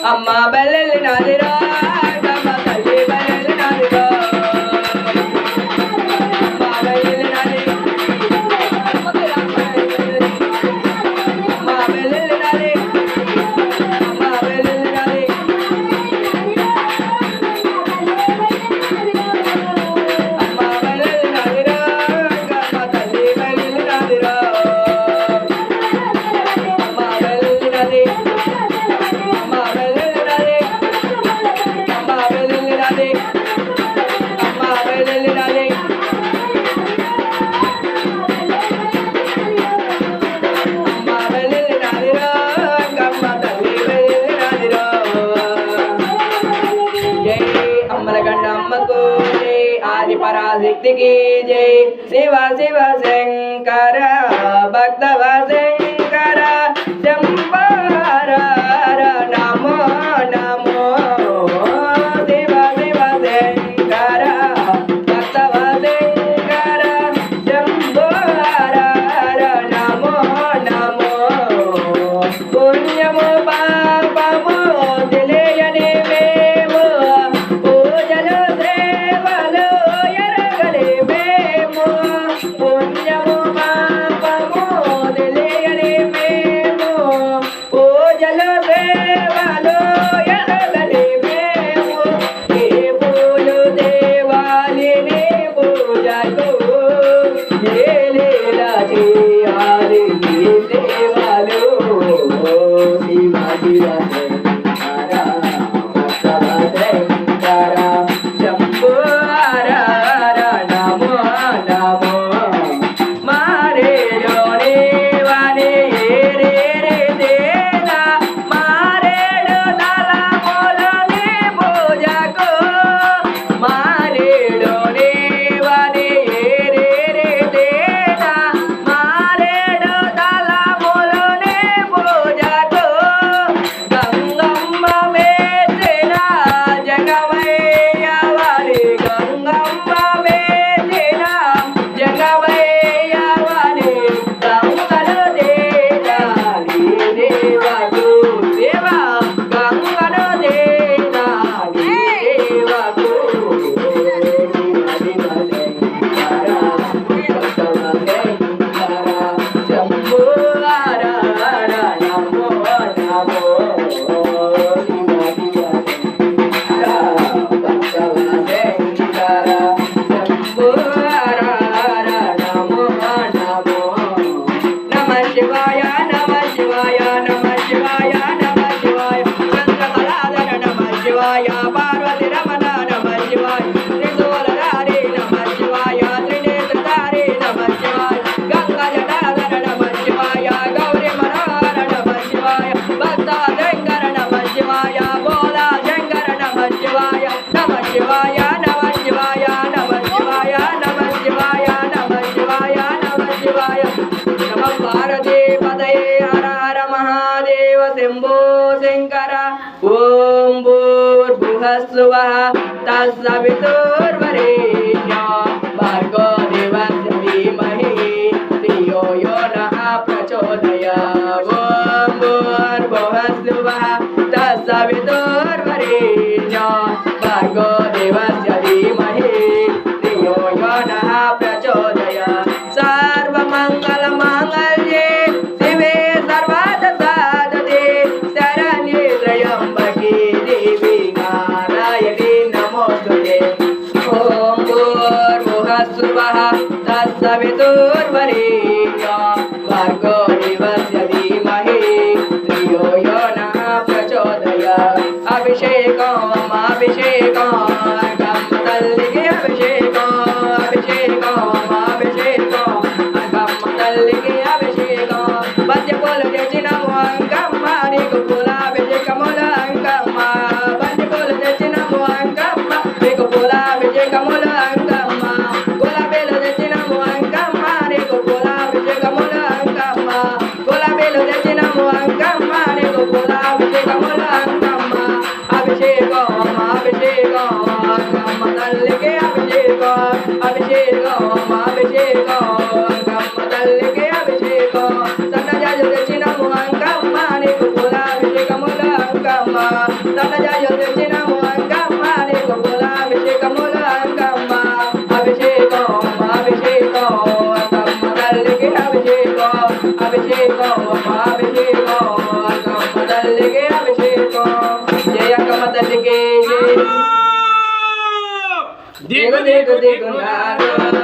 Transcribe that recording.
అమ్మ బల్లెల్లి నాదిరా గమ్మ తల్లి బల్లెల్లి నాదిరా అమ్మ బల్లెల్లి నాది అమ్మ బల్లెల్లి నాది అమ్మ బల్లెల్లి నాది అమ్మ బల్లెల్లి నాదిరా గమ్మ తల్లి బల్లెల్లి నాదిరా అమ్మ బల్లెల్లి నాది పరాశక్తికి జై శివ శివ శంకర భక్తవ శంకర శంకర నమో నమో శివ శివ శంకర భక్తవ శంకర శంకర నమో నమో పుణ్యము పాపము తెలియని మేము పూజలు సేవలు ఎరగని మేము పుణ్యము పాపము తెలియని మేము పూజలు సేవలు ఎరగని మేము ఏ పూలు దేవాలి నీ పూజకు ఏ లీలా చేయాలి నీ సేవలు శివ శివ పార్వతి రమణ నమ శివాయ త్రిశూలధారి నమ శివాయ త్రినేత్రధారి నమ శివాయ గంగా జటాధర నమ శివాయ గౌరీ మనోహర నమ శివాయ భక్త శంకర నమ శివాయ బోలా శంకర నమ శివాయ నమ శివాయ నమ శివాయ నమ శివాయ నమ శివాయ నమ శివాయ నమ శివాయ నమ పార్వతీ పదయే హర హర మహాదేవ శంభో శంకర ఓం భూర్భువఃస్సువః తత్సవితుర్వరేణ్యం భర్గో దేవस्य धीमहि धियो यो नः प्रचोदयात् ఓం భూర్భువఃస్సువః తత్సవితుర్వరేణ్యం భర్గో దేవस्य धीमहि धियो यो नः प्रचोदयात् सर्वमङ्गल माङ्गल्ये शिवे सर्वार्थ साधके शरण्ये त्र्यम्बके देवी नारायणी नमोस्तुते ॐ भूर्भुवःस्सुवः तत्सवितुर्वरेण्यं भर्गो देवस्य धीमहि धियो यो नः प्रचोदयात् अभिषेकम् तल्लिगे अभिषेकम् తల్లికి అభిషేకం పద్య పూలు తెచ్చినము అంకమ్మ నీకు పూలాభిషేకముల అంకమ్మ పద్య పూలు తెచ్చినము అంకమ్మ నీకు పూలాభిషేకముల అంకమ్మ గులాబీలు తెచ్చినము అంకమ్మ నీకు పూలాభిషేకముల అంకమ్మ గులాబీలు తెచ్చినము అంకమ్మ నీకు పూలాభిషేకముల అంకమ్మ అభిషేకం అభిషేకం అభిషేకం అంకమ్మ తల్లికి అభిషేకం జయ అంకమ్మ తల్లికి జయ దిగు దిగు దిగు నాను